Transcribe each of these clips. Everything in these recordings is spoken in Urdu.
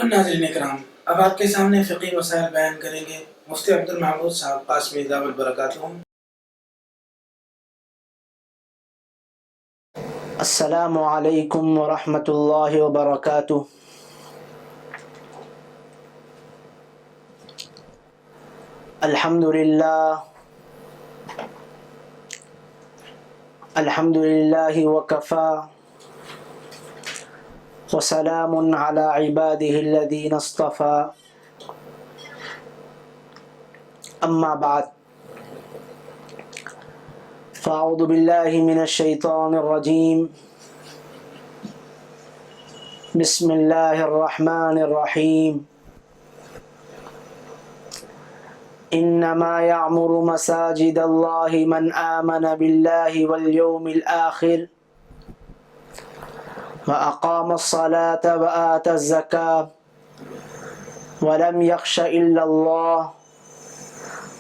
ناظرین اکرام، اب آپ کے سامنے فقہی مسائل بیان کریں گے مفتی عبد المحمود صاحب قاسمی دامت برکاتہم۔ السلام علیکم ورحمۃ اللہ وبرکاتہ۔ الحمد للہ وکفا وسلام علی عباده الذین اصطفى، اما بعد فاعوذ باللہ من الشیطان الرجیم، بسم اللہ الرحمن الرحیم۔ انما یعمر مساجد اللہ من آمن باللہ والیوم الآخر وأقام الصلاة وآتى الزكاة ولم يخش إلا الله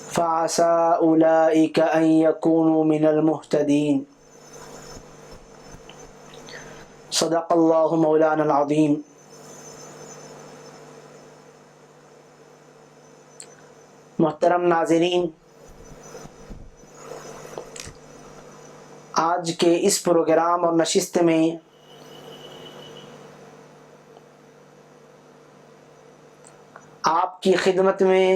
فعسى أولئك أن يكونوا من المهتدين۔ صدق الله مولانا العظيم۔ محترم ناظرین، آج کے اس پروگرام اور نشست میں آپ کی خدمت میں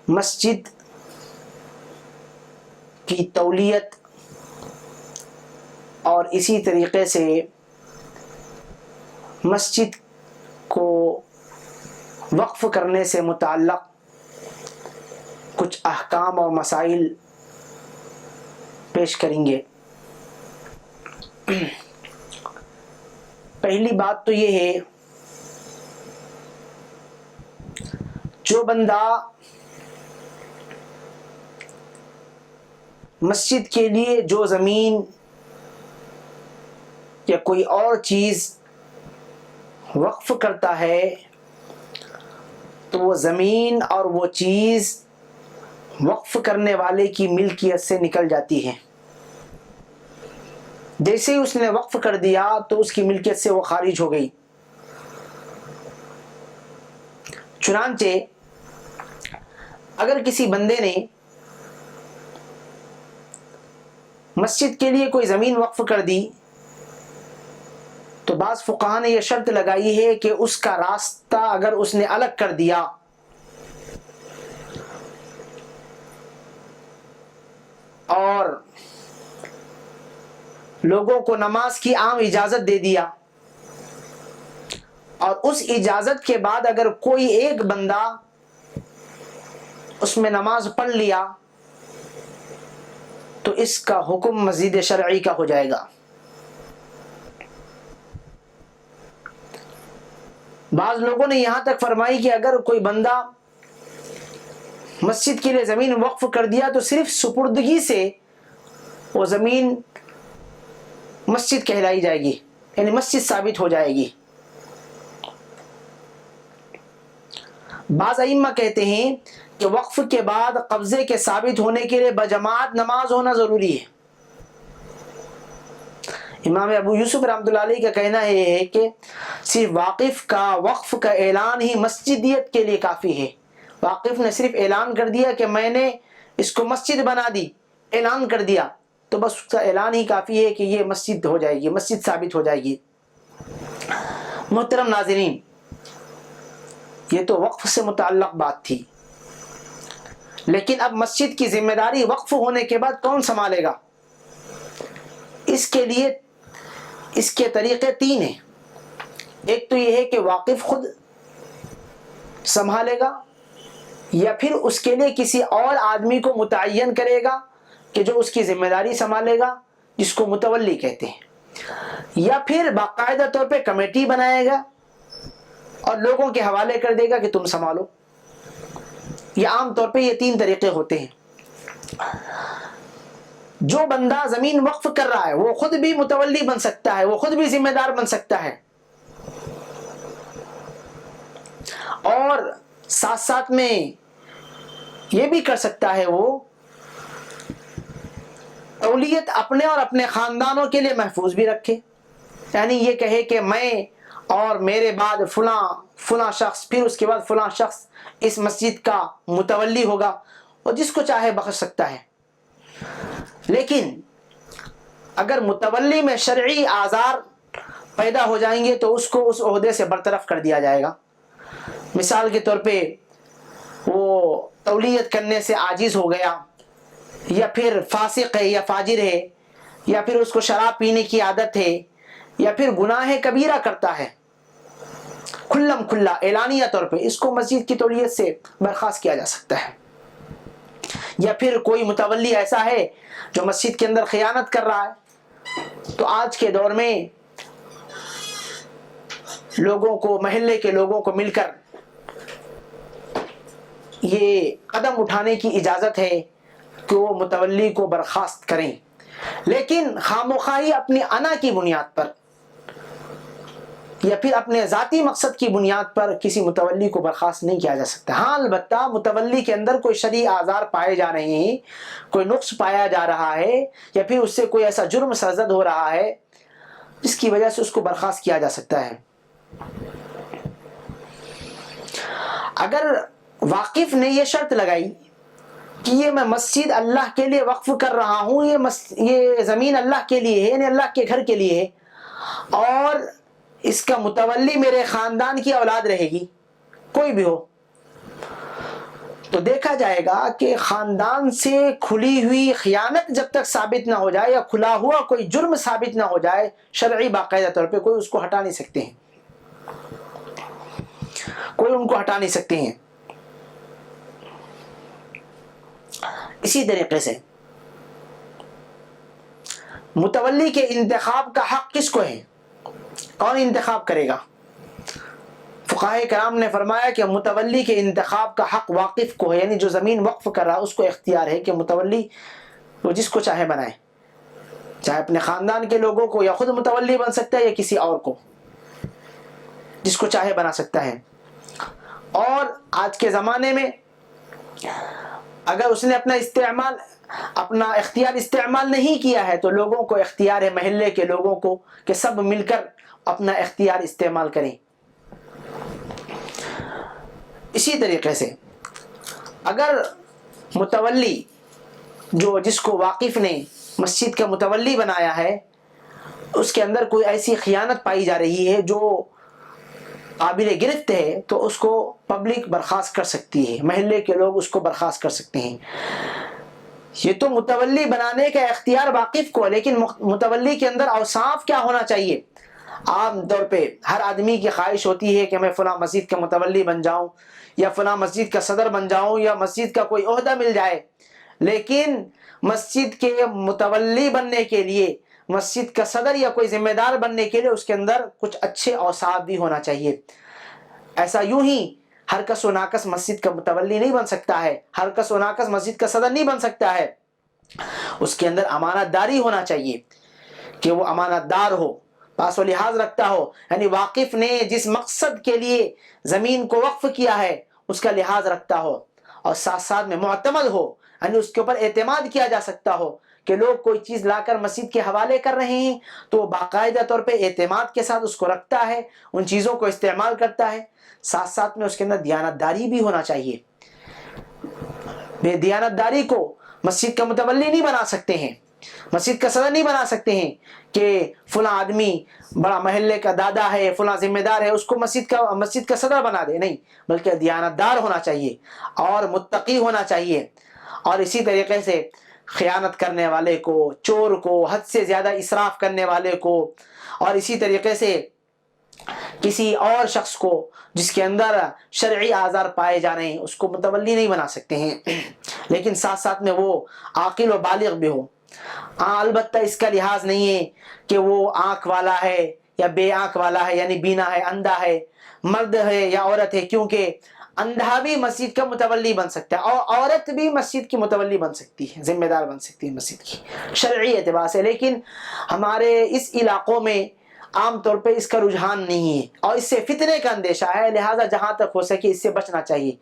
مسجد کی تولیت اور اسی طریقے سے مسجد کو وقف کرنے سے متعلق کچھ احکام اور مسائل پیش کریں گے۔ پہلی بات تو یہ ہے، جو بندہ مسجد کے لیے جو زمین یا کوئی اور چیز وقف کرتا ہے تو وہ زمین اور وہ چیز وقف کرنے والے کی ملکیت سے نکل جاتی ہے۔ جیسے ہی اس نے وقف کر دیا تو اس کی ملکیت سے وہ خارج ہو گئی۔ چنانچہ اگر کسی بندے نے مسجد کے لیے کوئی زمین وقف کر دی تو بعض فقہا نے یہ شرط لگائی ہے کہ اس کا راستہ اگر اس نے الگ کر دیا اور لوگوں کو نماز کی عام اجازت دے دیا، اور اس اجازت کے بعد اگر کوئی ایک بندہ اس میں نماز پڑھ لیا تو اس کا حکم مسجد شرعی کا ہو جائے گا۔ بعض لوگوں نے یہاں تک فرمائی کہ اگر کوئی بندہ مسجد کے لیے زمین وقف کر دیا تو صرف سپردگی سے وہ زمین مسجد کہلائی جائے گی، یعنی مسجد ثابت ہو جائے گی۔ بعض ائمہ کہتے ہیں کہ وقف کے بعد قبضے کے ثابت ہونے کے لیے بجماعت نماز ہونا ضروری ہے۔ امام ابو یوسف رحمۃ اللہ علیہ کا کہنا ہے کہ صرف واقف کا وقف کا اعلان ہی مسجدیت کے لیے کافی ہے۔ واقف نے صرف اعلان کر دیا کہ میں نے اس کو مسجد بنا دی، اعلان کر دیا، تو بس اس کا اعلان ہی کافی ہے کہ یہ مسجد ہو جائے گی، مسجد ثابت ہو جائے گی۔ محترم ناظرین، یہ تو وقف سے متعلق بات تھی، لیکن اب مسجد کی ذمہ داری وقف ہونے کے بعد کون سنبھالے گا؟ اس کے لیے اس کے طریقے تین ہیں۔ ایک تو یہ ہے کہ واقف خود سنبھالے گا، یا پھر اس کے لیے کسی اور آدمی کو متعین کرے گا کہ جو اس کی ذمہ داری سنبھالے گا، جس کو متولی کہتے ہیں، یا پھر باقاعدہ طور پہ کمیٹی بنائے گا اور لوگوں کے حوالے کر دے گا کہ تم سنبھالو۔ یہ عام طور پہ یہ تین طریقے ہوتے ہیں۔ جو بندہ زمین وقف کر رہا ہے وہ خود بھی متولی بن سکتا ہے، وہ خود بھی ذمہ دار بن سکتا ہے، اور ساتھ ساتھ میں یہ بھی کر سکتا ہے وہ تولیت اپنے اور اپنے خاندانوں کے لیے محفوظ بھی رکھے، یعنی یہ کہے کہ میں اور میرے بعد فلاں شخص، پھر اس کے بعد فلاں شخص اس مسجد کا متولی ہوگا، اور جس کو چاہے بخش سکتا ہے۔ لیکن اگر متولی میں شرعی آزار پیدا ہو جائیں گے تو اس کو اس عہدے سے برطرف کر دیا جائے گا۔ مثال کے طور پہ وہ تولیت کرنے سے عاجز ہو گیا، یا پھر فاسق ہے یا فاجر ہے، یا پھر اس کو شراب پینے کی عادت ہے، یا پھر گناہ کبیرہ کرتا ہے، کھلم کھلا اعلانیہ طور پہ، اس کو مسجد کی تولیت سے برخاست کیا جا سکتا ہے۔ یا پھر کوئی متولی ایسا ہے جو مسجد کے اندر خیانت کر رہا ہے، تو آج کے دور میں لوگوں کو، محلے کے لوگوں کو مل کر یہ قدم اٹھانے کی اجازت ہے کہ وہ متولی کو برخاست کریں، لیکن خامخواہی اپنی انا کی بنیاد پر یا پھر اپنے ذاتی مقصد کی بنیاد پر کسی متولی کو برخاست نہیں کیا جا سکتا۔ ہاں البتہ متولی کے اندر کوئی شرعی آزار پائے جا رہے ہیں، کوئی نقص پایا جا رہا ہے، یا پھر اس سے کوئی ایسا جرم سرزد ہو رہا ہے جس کی وجہ سے اس کو برخاست کیا جا سکتا ہے۔ اگر واقف نے یہ شرط لگائی کہ یہ میں مسجد اللہ کے لیے وقف کر رہا ہوں، یہ زمین اللہ کے لیے ہے، یعنی اللہ کے گھر کے لیے ہے، اور اس کا متولی میرے خاندان کی اولاد رہے گی، کوئی بھی ہو، تو دیکھا جائے گا کہ خاندان سے کھلی ہوئی خیانت جب تک ثابت نہ ہو جائے یا کھلا ہوا کوئی جرم ثابت نہ ہو جائے، شرعی باقاعدہ طور پہ کوئی اس کو ہٹا نہیں سکتے ہیں، کوئی ان کو ہٹا نہیں سکتے ہیں۔ اسی طریقے سے متولی کے انتخاب کا حق کس کو ہے؟ کون انتخاب کرے گا؟ فقہائے کرام نے فرمایا کہ متولی کے انتخاب کا حق واقف کو ہے، یعنی جو زمین وقف کر رہا اس کو اختیار ہے کہ متولی وہ جس کو چاہے بنائے، چاہے اپنے خاندان کے لوگوں کو، یا خود متولی بن سکتا ہے یا کسی اور کو، جس کو چاہے بنا سکتا ہے۔ اور آج کے زمانے میں اگر اس نے اپنا اختیار استعمال نہیں کیا ہے تو لوگوں کو اختیار ہے، محلے کے لوگوں کو، کہ سب مل کر اپنا اختیار استعمال کریں۔ اسی طریقے سے اگر متولی جس کو واقف نے مسجد کا متولی بنایا ہے، اس کے اندر کوئی ایسی خیانت پائی جا رہی ہے جو قابل گرفت ہے، تو اس کو پبلک برخاست کر سکتی ہے، محلے کے لوگ اس کو برخاست کر سکتے ہیں۔ یہ تو متولی بنانے کا اختیار واقف کو ہے، لیکن متولی کے اندر اوصاف کیا ہونا چاہیے؟ عام طور پہ ہر آدمی کی خواہش ہوتی ہے کہ میں فلاں مسجد کا متولی بن جاؤں، یا فلاں مسجد کا صدر بن جاؤں، یا مسجد کا کوئی عہدہ مل جائے، لیکن مسجد کے متولی بننے کے لیے، مسجد کا صدر یا کوئی ذمہ دار بننے کے لیے اس کے اندر کچھ اچھے اوصاف بھی ہونا چاہیے۔ ایسا یوں ہی ہر کس و ناکس مسجد کا متولی نہیں بن سکتا ہے، ہر کس و ناکس مسجد کا صدر نہیں بن سکتا ہے۔ اس کے اندر امانت داری ہونا چاہیے کہ وہ امانت دار ہو، پاس و لحاظ رکھتا ہو، یعنی واقف نے جس مقصد کے لیے زمین کو وقف کیا ہے اس کا لحاظ رکھتا ہو، اور ساتھ ساتھ میں معتمد ہو، یعنی اس کے اوپر اعتماد کیا جا سکتا ہو کہ لوگ کوئی چیز لا کر مسجد کے حوالے کر رہے ہیں تو وہ باقاعدہ طور پہ اعتماد کے ساتھ اس کو رکھتا ہے، ان چیزوں کو استعمال کرتا ہے۔ ساتھ ساتھ میں اس کے اندر دیانت داری بھی ہونا چاہیے۔ بے دیانت داری کو مسجد کا متولی نہیں بنا سکتے ہیں، مسجد کا صدر نہیں بنا سکتے ہیں کہ فلاں آدمی بڑا محلے کا دادا ہے، فلاں ذمہ دار ہے، اس کو مسجد کا صدر بنا دے، نہیں، بلکہ دیانت دار ہونا چاہیے اور متقی ہونا چاہیے۔ اور اسی طریقے سے خیانت کرنے والے کو، چور کو، حد سے زیادہ اسراف کرنے والے کو، اور اسی طریقے سے کسی اور شخص کو جس کے اندر شرعی آزار پائے جا رہے ہیں، اس کو متولی نہیں بنا سکتے ہیں، لیکن ساتھ ساتھ میں وہ عاقل و بالغ بھی ہو۔ البتہ اس کا لحاظ نہیں ہے کہ وہ آنکھ والا ہے یا بے آنکھ والا ہے، یعنی بینا ہے، اندھا ہے، مرد ہے یا عورت ہے، کیونکہ اندھا بھی مسجد کا متولی بن سکتا ہے، اور عورت بھی مسجد کی متولی بن سکتی ہے، ذمہ دار بن سکتی ہے مسجد کی شرعی اعتبار سے۔ لیکن ہمارے اس علاقوں میں عام طور پہ اس کا رجحان نہیں ہے، اور اس سے فتنے کا اندیشہ ہے، لہٰذا جہاں تک ہو سکے اس سے بچنا چاہیے۔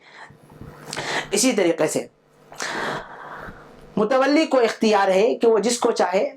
اسی طریقے سے متولی کو اختیار ہے کہ وہ جس کو چاہے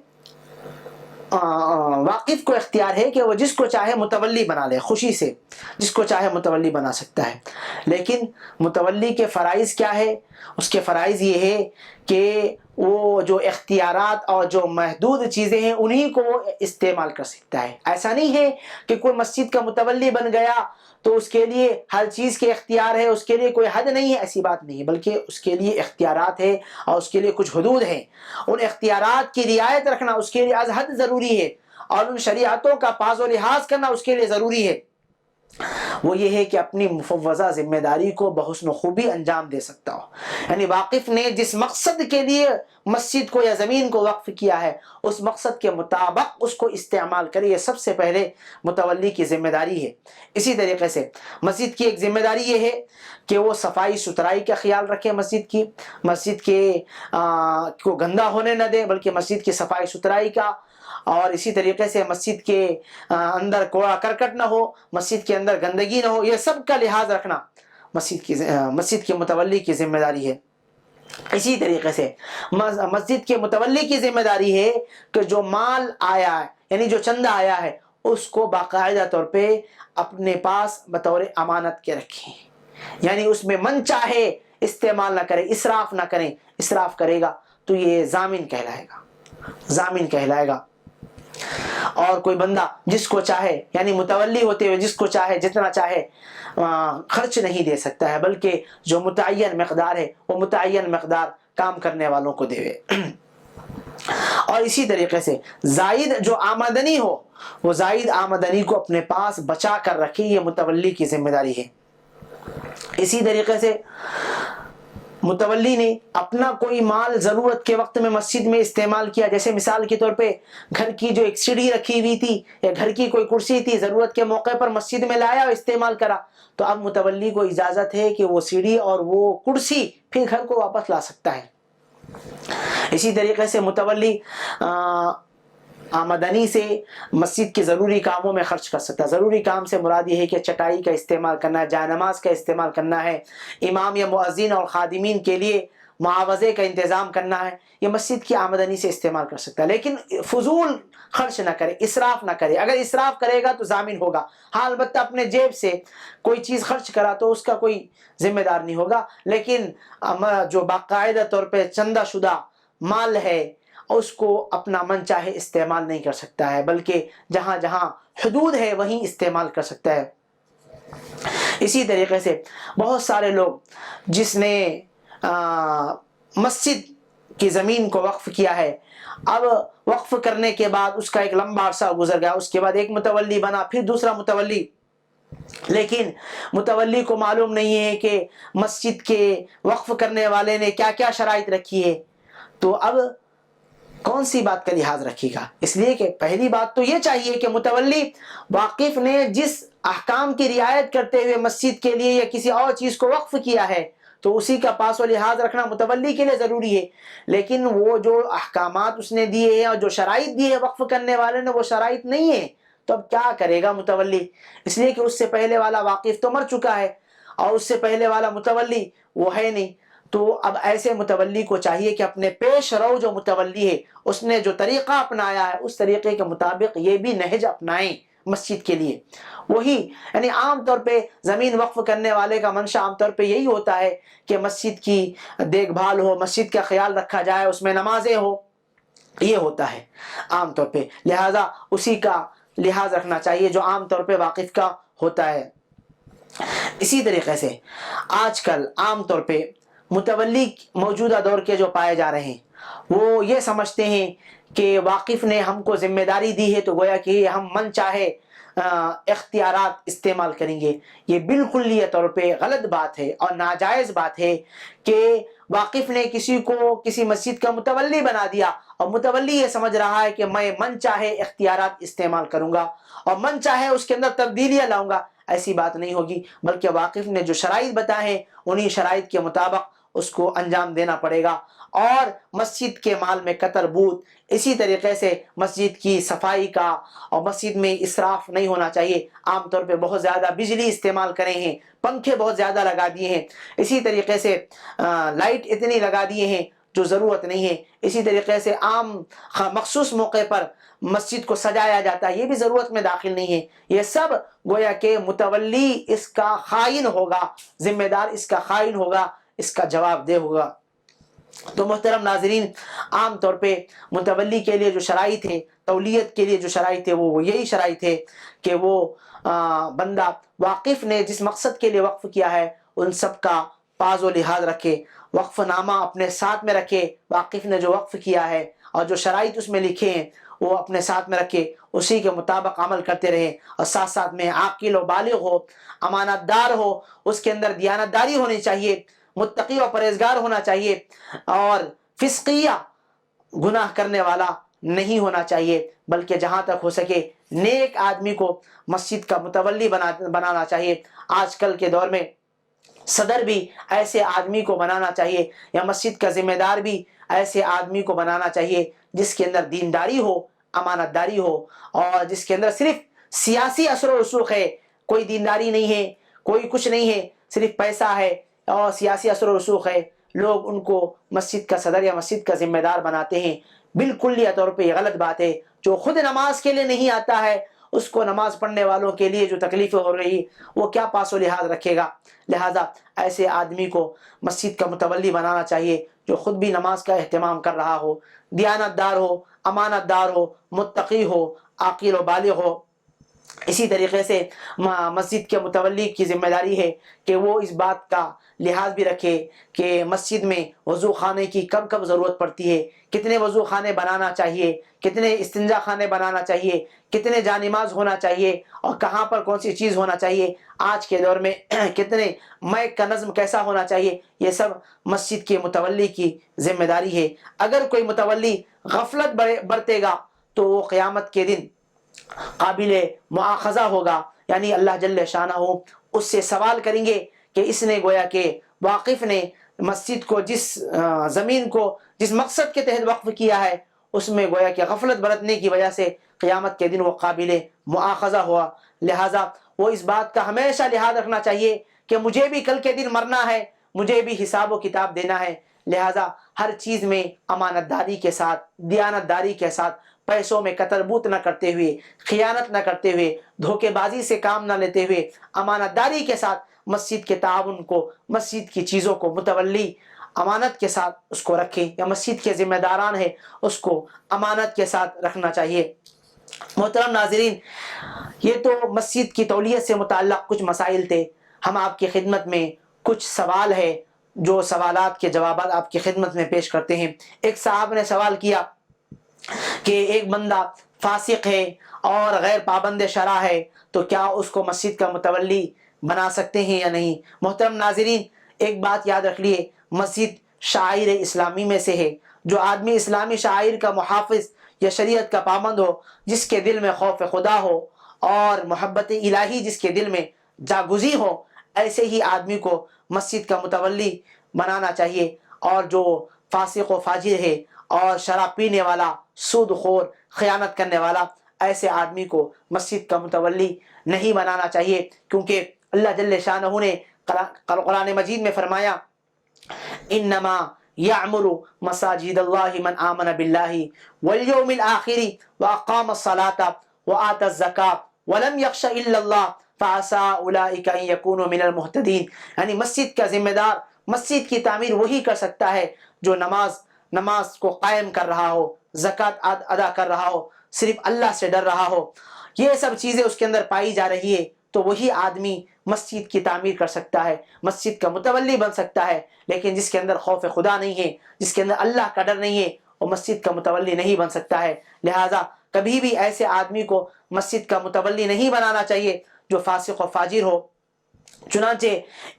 واقف کو اختیار ہے کہ وہ جس کو چاہے متولی بنا لے، خوشی سے جس کو چاہے متولی بنا سکتا ہے. لیکن متولی کے فرائض کیا ہے؟ اس کے فرائض یہ ہے کہ وہ جو اختیارات اور جو محدود چیزیں ہیں انہی کو وہ استعمال کر سکتا ہے. ایسا نہیں ہے کہ کوئی مسجد کا متولی بن گیا تو اس کے لیے ہر چیز کے اختیار ہے، اس کے لیے کوئی حد نہیں ہے، ایسی بات نہیں ہے، بلکہ اس کے لیے اختیارات ہے اور اس کے لیے کچھ حدود ہیں. ان اختیارات کی رعایت رکھنا اس کے لیے از حد ضروری ہے، اور ان شریعتوں کا پاس و لحاظ کرنا اس کے لیے ضروری ہے. وہ یہ ہے کہ اپنی مفوضہ ذمہ داری کو بحسن و خوبی انجام دے سکتا ہو. یعنی واقف نے جس مقصد کے لیے مسجد کو یا زمین کو وقف کیا ہے اس مقصد کے مطابق اس کو استعمال کرے، یہ سب سے پہلے متولی کی ذمہ داری ہے. اسی طریقے سے مسجد کی ایک ذمہ داری یہ ہے کہ وہ صفائی ستھرائی کا خیال رکھے، مسجد کے کو گندا ہونے نہ دے بلکہ مسجد کی صفائی ستھرائی کا، اور اسی طریقے سے مسجد کے اندر کوڑا کرکٹ نہ ہو، مسجد کے اندر گندگی نہ ہو، یہ سب کا لحاظ رکھنا مسجد کے متولی کی ذمہ داری ہے. اسی طریقے سے مسجد کے متولی کی ذمہ داری ہے کہ جو مال آیا ہے یعنی جو چندہ آیا ہے اس کو باقاعدہ طور پہ اپنے پاس بطور امانت کے رکھیں، یعنی اس میں من چاہے استعمال نہ کرے، اسراف نہ کریں. اسراف کرے گا تو یہ ضامن کہلائے گا. اور کوئی بندہ جس کو چاہے یعنی متولی ہوتے ہوئے جس کو چاہے جتنا چاہے خرچ نہیں دے سکتا ہے، بلکہ جو متعین مقدار ہے وہ متعین مقدار کام کرنے والوں کو دے. اور اسی طریقے سے زائد جو آمدنی ہو وہ زائد آمدنی کو اپنے پاس بچا کر رکھے، یہ متولی کی ذمہ داری ہے. اسی طریقے سے متولی نے اپنا کوئی مال ضرورت کے وقت میں مسجد میں استعمال کیا، جیسے مثال کے طور پہ گھر کی جو ایک سیڑھی رکھی ہوئی تھی یا گھر کی کوئی کرسی تھی، ضرورت کے موقع پر مسجد میں لایا اور استعمال کرا، تو اب متولی کو اجازت ہے کہ وہ سیڑھی اور وہ کرسی پھر گھر کو واپس لا سکتا ہے. اسی طریقے سے متولی آمدنی سے مسجد کے ضروری کاموں میں خرچ کر سکتا ہے. ضروری کام سے مراد یہ ہے کہ چٹائی کا استعمال کرنا ہے، جائے نماز کا استعمال کرنا ہے، امام یا مؤذن اور خادمین کے لیے معاوضے کا انتظام کرنا ہے، یہ مسجد کی آمدنی سے استعمال کر سکتا ہے. لیکن فضول خرچ نہ کرے، اسراف نہ کرے. اگر اسراف کرے گا تو ضامن ہوگا. ہاں البتہ اپنے جیب سے کوئی چیز خرچ کرا تو اس کا کوئی ذمہ دار نہیں ہوگا، لیکن جو باقاعدہ طور پہ چندہ شدہ مال ہے اس کو اپنا من چاہے استعمال نہیں کر سکتا ہے، بلکہ جہاں جہاں حدود ہے وہیں استعمال کر سکتا ہے. اسی طریقے سے بہت سارے لوگ جس نے مسجد کی زمین کو وقف کیا ہے، اب وقف کرنے کے بعد اس کا ایک لمبا عرصہ گزر گیا، اس کے بعد ایک متولی بنا، پھر دوسرا متولی، لیکن متولی کو معلوم نہیں ہے کہ مسجد کے وقف کرنے والے نے کیا کیا شرائط رکھی ہے، تو اب کون سی بات کا لحاظ رکھے گا؟ اس لیے کہ پہلی بات تو یہ چاہیے کہ متولی واقف نے جس احکام کی رعایت کرتے ہوئے مسجد کے لیے یا کسی اور چیز کو وقف کیا ہے تو اسی کا پاس و لحاظ رکھنا متولی کے لیے ضروری ہے. لیکن وہ جو احکامات اس نے دیے ہیں اور جو شرائط دی ہے وقف کرنے والے نے وہ شرائط نہیں ہے، تو اب کیا کرے گا متولی؟ اس لیے کہ اس سے پہلے والا واقف تو مر چکا ہے اور اس سے پہلے والا متولی وہ ہے نہیں. تو اب ایسے متولی کو چاہیے کہ اپنے پیش رو جو متولی ہے اس نے جو طریقہ اپنایا ہے اس طریقے کے مطابق یہ بھی نہج اپنائیں مسجد کے لیے. وہی یعنی عام طور پہ زمین وقف کرنے والے کا منشا عام طور پہ یہی ہوتا ہے کہ مسجد کی دیکھ بھال ہو، مسجد کا خیال رکھا جائے، اس میں نمازیں ہو، یہ ہوتا ہے عام طور پہ. لہذا اسی کا لحاظ رکھنا چاہیے جو عام طور پہ واقف کا ہوتا ہے. اسی طریقے سے آج کل عام طور پہ متولی موجودہ دور کے جو پائے جا رہے ہیں وہ یہ سمجھتے ہیں کہ واقف نے ہم کو ذمہ داری دی ہے تو گویا کہ ہم من چاہے اختیارات استعمال کریں گے. یہ بالکل یہ طور پہ غلط بات ہے اور ناجائز بات ہے کہ واقف نے کسی کو کسی مسجد کا متولی بنا دیا اور متولی یہ سمجھ رہا ہے کہ میں من چاہے اختیارات استعمال کروں گا اور من چاہے اس کے اندر تبدیلیاں لاؤں گا. ایسی بات نہیں ہوگی، بلکہ واقف نے جو شرائط بتائے ہیں انہی شرائط کے مطابق اس کو انجام دینا پڑے گا. اور مسجد کے مال میں قطر بود، اسی طریقے سے مسجد کی صفائی کا اور مسجد میں اسراف نہیں ہونا چاہیے. عام طور پہ بہت زیادہ بجلی استعمال کرے ہیں، پنکھے بہت زیادہ لگا دیے ہیں، اسی طریقے سے لائٹ اتنی لگا دیے ہیں جو ضرورت نہیں ہے. اسی طریقے سے عام مخصوص موقع پر مسجد کو سجایا جاتا ہے، یہ بھی ضرورت میں داخل نہیں ہے. یہ سب گویا کہ متولی اس کا خائن ہوگا، ذمہ دار اس کا خائن ہوگا، اس کا جواب دہ ہوگا. تو محترم ناظرین، عام طور پہ متولی کے لیے جو شرائط ہے، تولیت کے لیے جو شرائط ہے، وہ یہی شرائط ہے کہ وہ بندہ واقف نے جس مقصد کے لیے وقف کیا ہے ان سب کا پاز و لحاظ رکھے، وقف نامہ اپنے ساتھ میں رکھے، واقف نے جو وقف کیا ہے اور جو شرائط اس میں لکھے ہیں وہ اپنے ساتھ میں رکھے، اسی کے مطابق عمل کرتے رہے، اور ساتھ ساتھ میں عاقل و بالغ ہو، امانت دار ہو، اس کے اندر دیانت داری ہونی چاہیے، متقی و پرہیزگار ہونا چاہیے، اور فسقیہ گناہ کرنے والا نہیں ہونا چاہیے، بلکہ جہاں تک ہو سکے نیک آدمی کو مسجد کا متولی بنانا چاہیے. آج کل کے دور میں صدر بھی ایسے آدمی کو بنانا چاہیے، یا مسجد کا ذمہ دار بھی ایسے آدمی کو بنانا چاہیے جس کے اندر دینداری ہو، امانت داری ہو، اور جس کے اندر صرف سیاسی اثر و رسوخ ہے، کوئی دینداری نہیں ہے، کوئی کچھ نہیں ہے، صرف پیسہ ہے اور سیاسی اثر و رسوخ ہے. لوگ ان کو مسجد کا صدر یا مسجد کا ذمہ دار بناتے ہیں. بالکل یہ طور پہ یہ غلط بات ہے. جو خود نماز کے لیے نہیں آتا ہے اس کو نماز پڑھنے والوں کے لیے جو تکلیفیں ہو رہی وہ کیا پاس و لحاظ رکھے گا. لہذا ایسے آدمی کو مسجد کا متولی بنانا چاہیے جو خود بھی نماز کا اہتمام کر رہا ہو، دیانت دار ہو، امانت دار ہو، متقی ہو، عاقل و بالغ ہو. اسی طریقے سے مسجد کے متولی کی ذمہ داری ہے کہ وہ اس بات کا لحاظ بھی رکھے کہ مسجد میں وضو خانے کی کب کب ضرورت پڑتی ہے، کتنے وضو خانے بنانا چاہیے، کتنے استنجا خانے بنانا چاہیے، کتنے جانماز ہونا چاہیے، اور کہاں پر کون سی چیز ہونا چاہیے، آج کے دور میں کتنے میک کا نظم کیسا ہونا چاہیے. یہ سب مسجد کے متولی کی ذمہ داری ہے. اگر کوئی متولی غفلت برتے گا تو وہ قیامت کے دن قابل مؤاخذہ ہوگا، یعنی اللہ جل شانہ اس سے سوال کریں گے کہ اس نے گویا کہ واقف نے مسجد کو جس زمین کو جس مقصد کے تحت وقف کیا ہے اس میں گویا کہ غفلت برتنے کی وجہ سے قیامت کے دن وہ قابل مؤاخذہ ہوا. لہٰذا وہ اس بات کا ہمیشہ لحاظ رکھنا چاہیے کہ مجھے بھی کل کے دن مرنا ہے، مجھے بھی حساب و کتاب دینا ہے. لہٰذا ہر چیز میں امانت داری کے ساتھ، دیانت داری کے ساتھ، پیسوں میں قطر بوت نہ کرتے ہوئے، خیانت نہ کرتے ہوئے، دھوکے بازی سے کام نہ لیتے ہوئے، امانت داری کے ساتھ مسجد کے تعاون کو، مسجد کی چیزوں کو متولی امانت کے ساتھ اس کو رکھیں، یا مسجد کے ذمہ داران ہیں اس کو امانت کے ساتھ رکھنا چاہیے. محترم ناظرین، یہ تو مسجد کی تولیت سے متعلق کچھ مسائل تھے. ہم آپ کی خدمت میں کچھ سوال ہے جو سوالات کے جوابات آپ کی خدمت میں پیش کرتے ہیں. ایک صاحب نے سوال کیا کہ ایک بندہ فاسق ہے اور غیر پابند شرع ہے تو کیا اس کو مسجد کا متولی بنا سکتے ہیں یا نہیں؟ محترم ناظرین، ایک بات یاد رکھ لیے، مسجد شعائر اسلامی میں سے ہے. جو آدمی اسلامی شعائر کا محافظ یا شریعت کا پابند ہو، جس کے دل میں خوف خدا ہو اور محبت الہی جس کے دل میں جاگزی ہو، ایسے ہی آدمی کو مسجد کا متولی بنانا چاہیے. اور جو فاسق و فاجر ہے اور شراب پینے والا، سود خور، خیانت کرنے والا، ایسے آدمی کو مسجد کا متولی نہیں بنانا چاہیے، کیونکہ اللہ جل شانہ نے قرآن مجید میں فرمایا انما یعمر مساجد اللہ من آمن باللہ والیوم الآخر واقام الصلاة وآت الزکاة ولم یخش الا اللہ فعسى اولئک ان یکونوا من المہتدین. یعنی مسجد کا ذمہ دار، مسجد کی تعمیر وہی کر سکتا ہے جو نماز کو قائم کر رہا ہو، زکوٰۃ ادا کر رہا ہو، صرف اللہ سے ڈر رہا ہو. یہ سب چیزیں اس کے اندر پائی جا رہی ہے تو وہی آدمی مسجد کی تعمیر کر سکتا ہے، مسجد کا متولی بن سکتا ہے. لیکن جس کے اندر خوف خدا نہیں ہے، جس کے اندر اللہ کا ڈر نہیں ہے، وہ مسجد کا متولی نہیں بن سکتا ہے. لہٰذا کبھی بھی ایسے آدمی کو مسجد کا متولی نہیں بنانا چاہیے جو فاسق و فاجر ہو. چنانچہ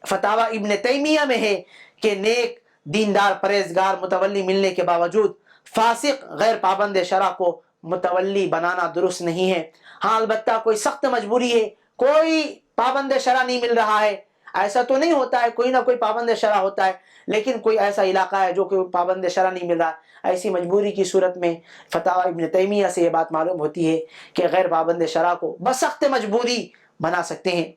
فتاوی ابن تیمیہ میں ہے کہ نیک، دیندار، پرہیزگار متولی ملنے کے باوجود فاسق، غیر پابند شرع کو متولی بنانا درست نہیں ہے. ہاں البتہ کوئی سخت مجبوری ہے، کوئی پابند شرع نہیں مل رہا ہے، ایسا تو نہیں ہوتا ہے، کوئی نہ کوئی پابند شرع ہوتا ہے، لیکن کوئی ایسا علاقہ ہے جو کوئی پابند شرع نہیں مل رہا، ایسی مجبوری کی صورت میں فتاوی ابن تیمیہ سے یہ بات معلوم ہوتی ہے کہ غیر پابند شرع کو بسخت مجبوری بنا سکتے ہیں.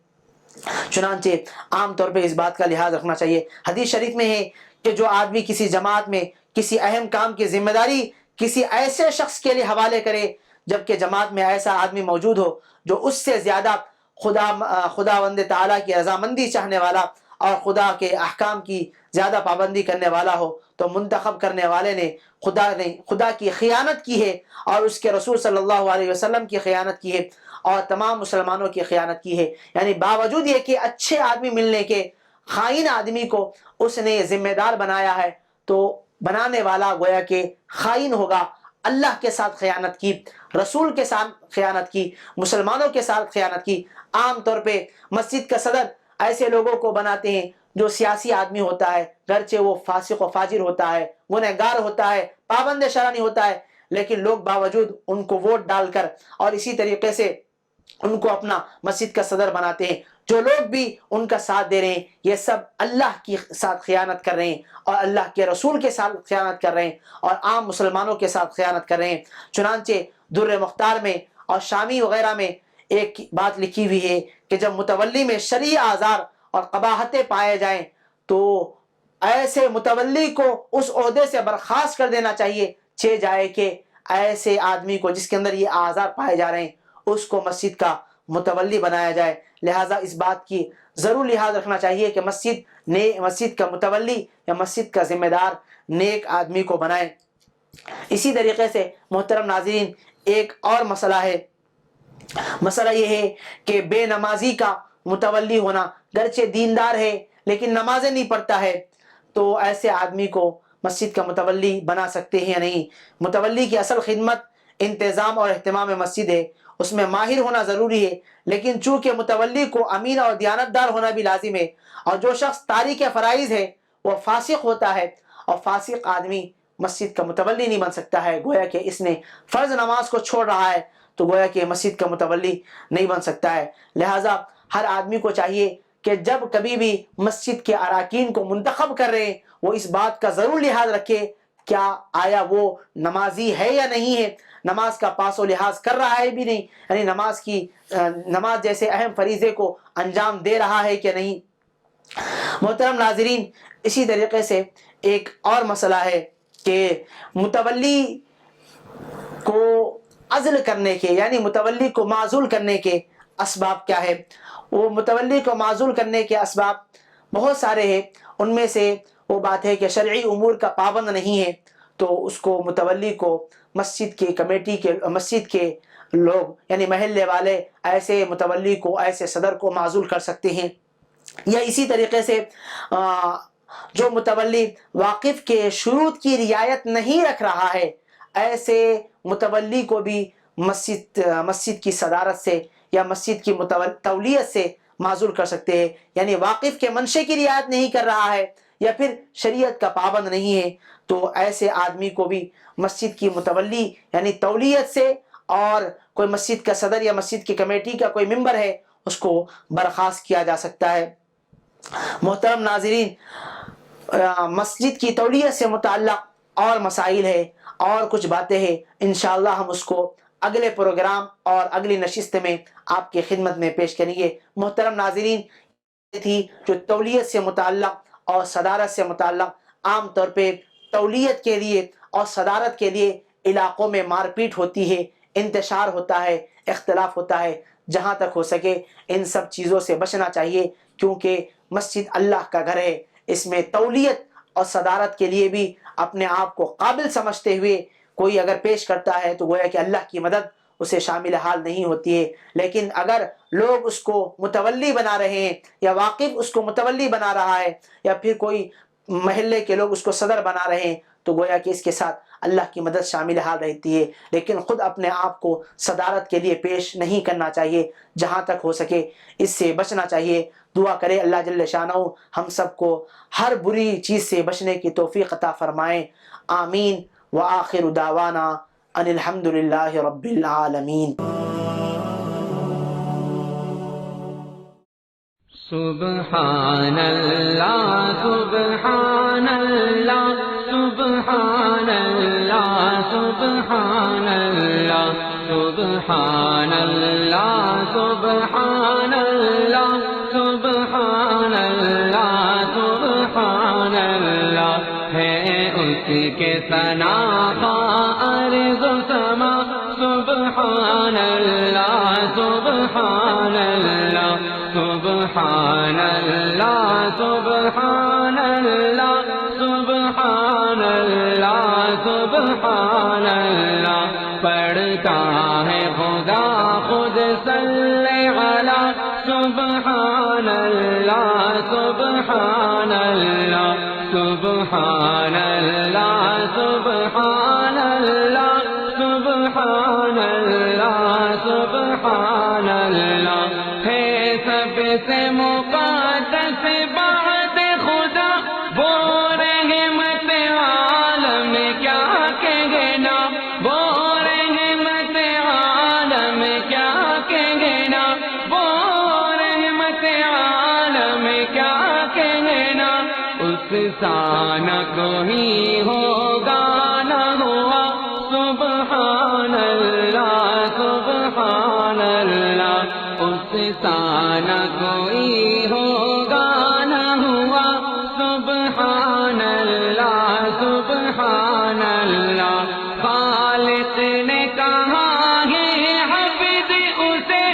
چنانچہ عام طور پہ اس بات کا لحاظ رکھنا چاہیے. حدیث شریف میں ہے کہ جو آدمی کسی جماعت میں کسی اہم کام کی ذمہ داری کسی ایسے شخص کے لیے حوالے کرے جبکہ جماعت میں ایسا آدمی موجود ہو جو اس سے زیادہ خداوند تعالیٰ کی رضامندی چاہنے والا اور خدا کے احکام کی زیادہ پابندی کرنے والا ہو، تو منتخب کرنے والے نے خدا کی خیانت کی ہے اور اس کے رسول صلی اللہ علیہ وسلم کی خیانت کی ہے اور تمام مسلمانوں کی خیانت کی ہے۔ یعنی باوجود یہ کہ اچھے آدمی ملنے کے خائن آدمی کو اس نے ذمہ دار بنایا ہے، تو بنانے والا گویا کہ خائن ہوگا۔ اللہ کے ساتھ خیانت کی، رسول کے ساتھ خیانت کی، مسلمانوں کے ساتھ خیانت کی۔ عام طور پہ مسجد کا صدر ایسے لوگوں کو بناتے ہیں جو سیاسی آدمی ہوتا ہے، گرچہ وہ فاسق و فاجر ہوتا ہے، گنہگار ہوتا ہے، پابند شرع نہیں ہوتا ہے، لیکن لوگ باوجود ان کو ووٹ ڈال کر اور اسی طریقے سے ان کو اپنا مسجد کا صدر بناتے ہیں۔ جو لوگ بھی ان کا ساتھ دے رہے ہیں یہ سب اللہ کے ساتھ خیانت کر رہے ہیں اور اللہ کے رسول کے ساتھ خیانت کر رہے ہیں اور عام مسلمانوں کے ساتھ خیانت کر رہے ہیں۔ چنانچہ در مختار میں اور شامی وغیرہ میں ایک بات لکھی ہوئی ہے کہ جب متولی میں شرعی آزار اور قباحتیں پائے جائیں تو ایسے متولی کو اس عہدے سے برخاست کر دینا چاہیے، چہ جائے کہ ایسے آدمی کو جس کے اندر یہ آزار پائے جا رہے ہیں اس کو مسجد کا متولی بنایا جائے۔ لہٰذا اس بات کی ضرور لحاظ رکھنا چاہیے کہ مسجد کا متولی یا مسجد کا ذمہ دار نیک آدمی کو بنائیں۔ اسی طریقے سے محترم ناظرین ایک اور مسئلہ ہے، مسئلہ یہ ہے کہ بے نمازی کا متولی ہونا، گرچہ دیندار ہے لیکن نمازیں نہیں پڑھتا ہے، تو ایسے آدمی کو مسجد کا متولی بنا سکتے ہیں یا نہیں؟ متولی کی اصل خدمت انتظام اور اہتمام مسجد ہے، اس میں ماہر ہونا ضروری ہے، لیکن چونکہ متولی کو امین اور دیانتدار ہونا بھی لازم ہے، اور جو شخص تاریک فرائض ہے وہ فاسق ہوتا ہے، اور فاسق آدمی مسجد کا متولی نہیں بن سکتا ہے، گویا کہ اس نے فرض نماز کو چھوڑ رہا ہے تو گویا کہ مسجد کا متولی نہیں بن سکتا ہے۔ لہٰذا ہر آدمی کو چاہیے کہ جب کبھی بھی مسجد کے اراکین کو منتخب کر رہے ہیں وہ اس بات کا ضرور لحاظ رکھے کیا آیا وہ نمازی ہے یا نہیں ہے، نماز کا پاس و لحاظ کر رہا ہے بھی نہیں، یعنی نماز جیسے اہم فریضے کو انجام دے رہا ہے کہ نہیں۔ محترم ناظرین اسی طریقے سے ایک اور مسئلہ ہے کہ متولی کو عزل کرنے کے یعنی متولی کو معزول کرنے کے اسباب کیا ہے۔ وہ متولی کو معزول کرنے کے اسباب بہت سارے ہیں، ان میں سے وہ بات ہے کہ شرعی امور کا پابند نہیں ہے تو اس کو متولی کو مسجد کی کمیٹی کے مسجد کے لوگ یعنی محلے والے ایسے متولی کو ایسے صدر کو معزول کر سکتے ہیں۔ یا اسی طریقے سے جو متولی واقف کے شروط کی رعایت نہیں رکھ رہا ہے ایسے متولی کو بھی مسجد کی صدارت سے یا مسجد کی تولیت سے معزول کر سکتے ہیں، یعنی واقف کے منشے کی رعایت نہیں کر رہا ہے یا پھر شریعت کا پابند نہیں ہے تو ایسے آدمی کو بھی مسجد کی متولی یعنی تولیت سے، اور کوئی مسجد کا صدر یا مسجد کی کمیٹی کا کوئی ممبر ہے اس کو برخاست کیا جا سکتا ہے۔ محترم ناظرین مسجد کی تولیت سے متعلق اور مسائل ہے اور کچھ باتیں ہیں، انشاءاللہ ہم اس کو اگلے پروگرام اور اگلی نشست میں آپ کی خدمت میں پیش کریں گے۔ محترم ناظرین تھی جو تولیت سے متعلق اور صدارت سے متعلق۔ عام طور پہ تولیت کے لیے اور صدارت کے لیے علاقوں میں مار پیٹ ہوتی ہے، انتشار ہوتا ہے، اختلاف ہوتا ہے، جہاں تک ہو سکے ان سب چیزوں سے بچنا چاہیے کیونکہ مسجد اللہ کا گھر ہے، اس میں تولیت اور صدارت کے لیے بھی اپنے آپ کو قابل سمجھتے ہوئے کوئی اگر پیش کرتا ہے تو گویا کہ اللہ کی مدد اسے شامل حال نہیں ہوتی ہے، لیکن اگر لوگ اس کو متولی بنا رہے ہیں یا واقف اس کو متولی بنا رہا ہے یا پھر کوئی محلے کے لوگ اس کو صدر بنا رہے ہیں تو گویا کہ اس کے ساتھ اللہ کی مدد شامل حال رہتی ہے، لیکن خود اپنے آپ کو صدارت کے لیے پیش نہیں کرنا چاہیے، جہاں تک ہو سکے اس سے بچنا چاہیے۔ دعا کرے اللہ جل شانہ ہم سب کو ہر بری چیز سے بچنے کی توفیق عطا فرمائیں، آمین۔ وآخر دعوانا ان الحمد للہ رب العالمین۔ سبحان اللہ سبحان اللہ سبحان اللہ سبحان اللہ سبحان اللہ سبحان اللہ سبحان اللہ سبحان اللہ ہے اس کے ثنا کا عرض و سما سبحان اللہ سبحان اللہ سبحان اللہ سبحان اللہ سبحان اللہ سبحان اللہ پڑھتا ہے خدا خود صلی علی سبحان اللہ سبحان اللہ سبحان اللہ سبحان اللہ سبحان اللہ سبحان اللہ ہے سب سے مقدس بات خدا وہ رحمت عالم کیا کہنا وہ رحمت عالم کیا کہنا وہ رحمت عالم کیا کہنا اس ثنا کوئی ہوگا نہ ہوا سبحان اللہ سبحان اللہ اس ثنا کوئی ہوگا نہ ہوا سبحان اللہ سبحان اللہ خالق نے کہا ہے حفظ اسے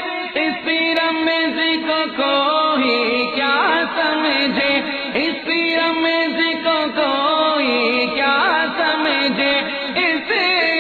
اس رمز کو کوئی کیا سمجھے اس رمز کو کوئی کیا سمجھے اس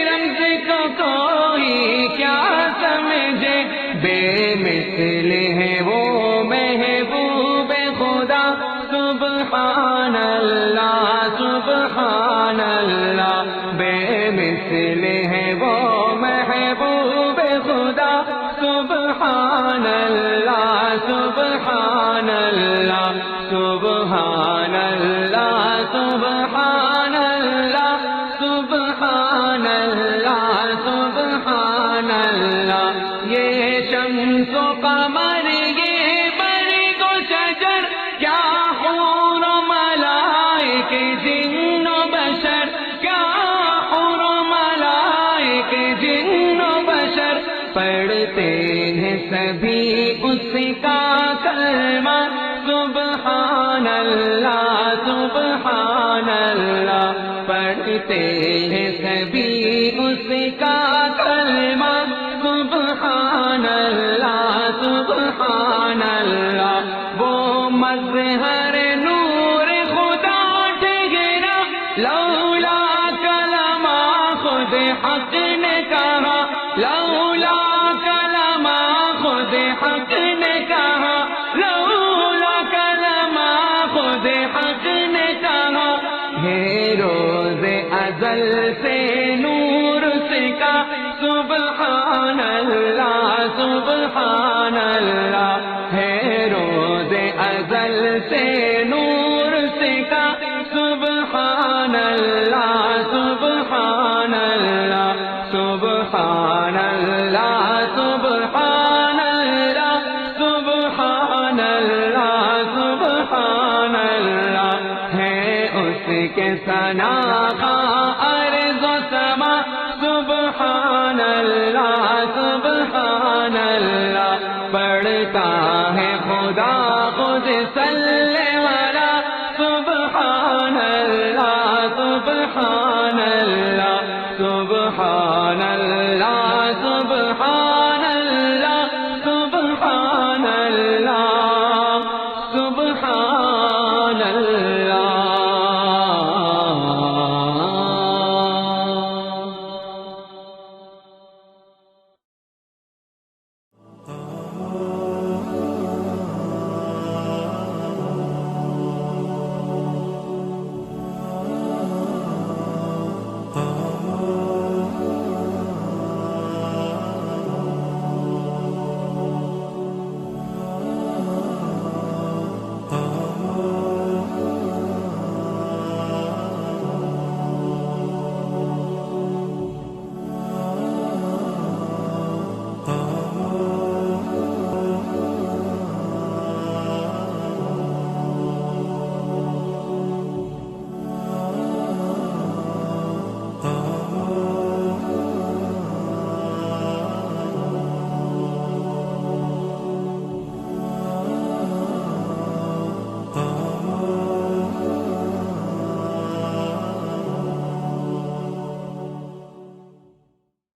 رمز کو کوئی کیا سمجھے بے مثل ہے وہ محبوب خدا سبحان اللہ سبحان اللہ بے مثل ہے وہ محبوب خدا سبحان اللہ سبحان اللہ سبحان اللہ سبحان اللہ سبحان اللہ سبحان اللہ یہ شمس و قمر یہ برگ و شجر کیا حور و ملائک جن و بشر کیا حور و ملائک جن و بشر پڑھتے ہیں سبھی اس کا کلمہ سبحان اللہ سبحان اللہ پڑھتے ہیں سبھی اس کا کلمہ سبحان اللہ سبحان اللہ وہ مظہر نور خدا ٹھہرا لولا کلمہ خود حق نے کہا لولا کلمہ خود حق نے کہا لولا کلمہ خود حق نے کہا ہے روز ازل سے نور سے کا سبحان اللہ سبحان اللہ ہے روز ازل سے نور سے کا سبحان اللہ سبحان اللہ سبحان اللہ سبحان اللہ سبحان اللہ سبحان اللہ ہے اس کے ثنا کا عرض و سما سبحان اللہ سبحان اللہ پڑھتا ہے خدا خود صلی علی سبحان اللہ سبحان